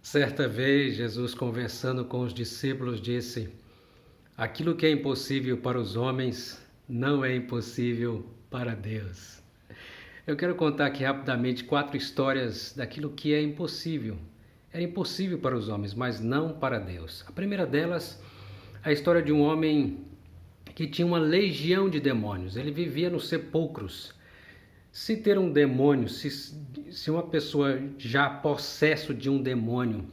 Certa vez, Jesus, conversando com os discípulos, disse: Aquilo que é impossível para os homens não é impossível para Deus. Eu quero contar aqui rapidamente 4 histórias daquilo que é impossível. É impossível para os homens, mas não para Deus. A primeira delas, a história de um homem que tinha uma legião de demônios. Ele vivia nos sepulcros. Se ter um demônio, se uma pessoa já possesso de um demônio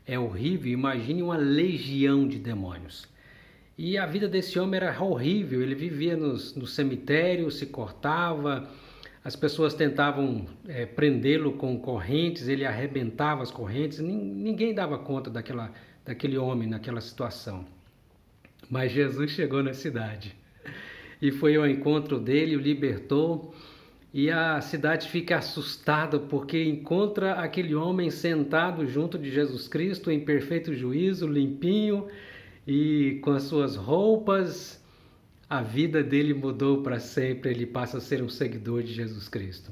é horrível, imagine uma legião de demônios. E a vida desse homem era horrível, ele vivia no cemitério, se cortava, as pessoas tentavam prendê-lo com correntes, ele arrebentava as correntes, ninguém dava conta daquele homem naquela situação. Mas Jesus chegou na cidade e foi ao encontro dele, o libertou. E a cidade fica assustada porque encontra aquele homem sentado junto de Jesus Cristo em perfeito juízo, limpinho e com as suas roupas. A vida dele mudou para sempre, ele passa a ser um seguidor de Jesus Cristo.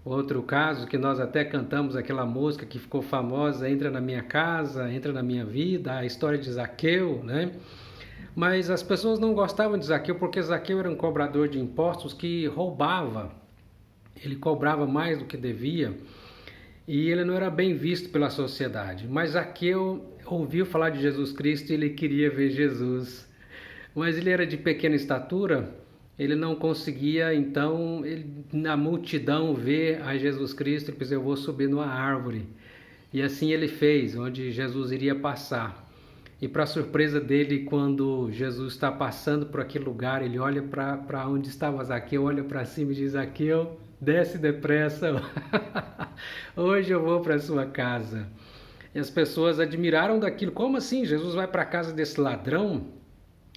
Outro caso que nós até cantamos aquela música que ficou famosa, Entra na Minha Casa, Entra na Minha Vida, a história de Zaqueu, né? Mas as pessoas não gostavam de Zaqueu porque Zaqueu era um cobrador de impostos que roubava. Ele cobrava mais do que devia e ele não era bem visto pela sociedade. Mas Zaqueu ouviu falar de Jesus Cristo e ele queria ver Jesus. Mas ele era de pequena estatura, ele não conseguia, então, na multidão, ver a Jesus Cristo. Ele pensou: eu vou subir numa árvore. E assim ele fez, onde Jesus iria passar. E para surpresa dele, quando Jesus está passando por aquele lugar, ele olha para onde estava Zaqueu, olha para cima e diz: Zaqueu, desce depressa, hoje eu vou para a sua casa. E as pessoas admiraram daquilo. Como assim? Jesus vai para a casa desse ladrão?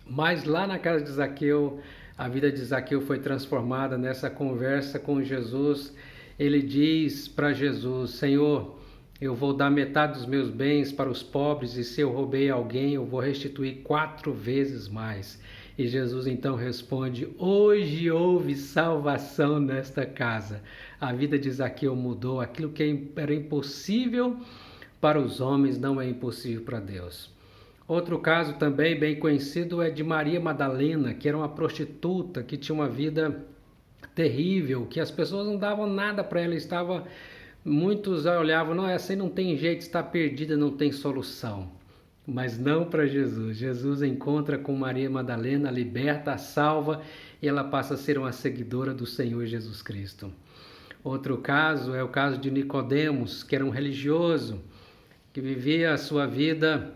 Mas lá na casa de Zaqueu, a vida de Zaqueu foi transformada nessa conversa com Jesus. Ele diz para Jesus: Senhor, eu vou dar metade dos meus bens para os pobres, e se eu roubei alguém, eu vou restituir 4 vezes mais. E Jesus então responde: hoje houve salvação nesta casa. A vida de Zaqueu mudou. Aquilo que era impossível para os homens não é impossível para Deus. Outro caso também bem conhecido é de Maria Madalena, que era uma prostituta, que tinha uma vida terrível, que as pessoas não davam nada para ela, muitos olhavam: não, essa aí não tem jeito, está perdida, não tem solução. Mas não para Jesus. Jesus encontra com Maria Madalena, liberta, a salva, e ela passa a ser uma seguidora do Senhor Jesus Cristo. Outro caso é o caso de Nicodemos, que era um religioso, que vivia a sua vida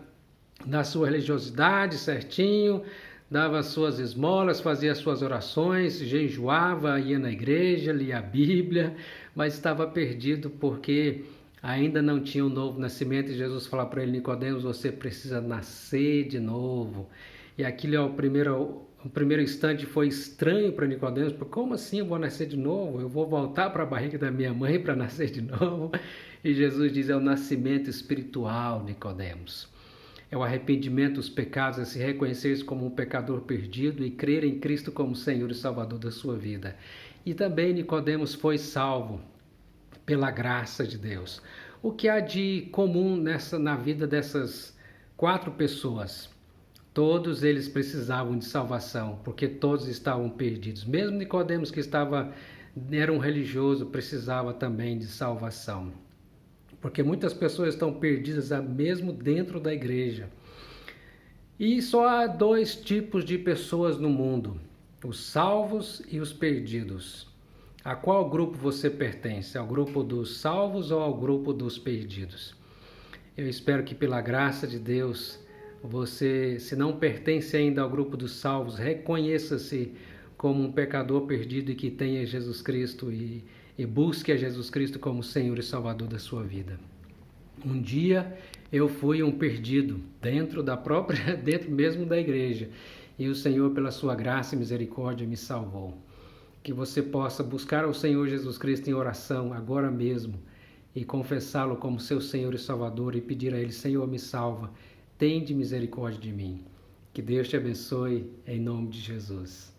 na sua religiosidade certinho, dava as suas esmolas, fazia as suas orações, jejuava, ia na igreja, lia a Bíblia, mas estava perdido porque ainda não tinha um novo nascimento. E Jesus fala para ele: Nicodemos, você precisa nascer de novo. E aquilo o primeiro instante foi estranho para Nicodemos, porque como assim eu vou nascer de novo? Eu vou voltar para a barriga da minha mãe para nascer de novo? E Jesus diz: é o nascimento espiritual, Nicodemos. É o arrependimento dos pecados, é se reconhecer como um pecador perdido e crer em Cristo como Senhor e Salvador da sua vida. E também Nicodemos foi salvo pela graça de Deus. O que há de comum na vida dessas 4 pessoas? Todos eles precisavam de salvação, porque todos estavam perdidos. Mesmo Nicodemos, que era um religioso, precisava também de salvação. Porque muitas pessoas estão perdidas mesmo dentro da igreja. E só há 2 tipos de pessoas no mundo: os salvos e os perdidos. A qual grupo você pertence? Ao grupo dos salvos ou ao grupo dos perdidos? Eu espero que, pela graça de Deus, você, se não pertence ainda ao grupo dos salvos, reconheça-se como um pecador perdido e que tenha Jesus Cristo e busque a Jesus Cristo como Senhor e Salvador da sua vida. Um dia eu fui um perdido dentro mesmo da igreja, e o Senhor, pela sua graça e misericórdia, me salvou. Que você possa buscar ao Senhor Jesus Cristo em oração agora mesmo e confessá-lo como seu Senhor e Salvador e pedir a Ele: Senhor, me salva, tende misericórdia de mim. Que Deus te abençoe em nome de Jesus.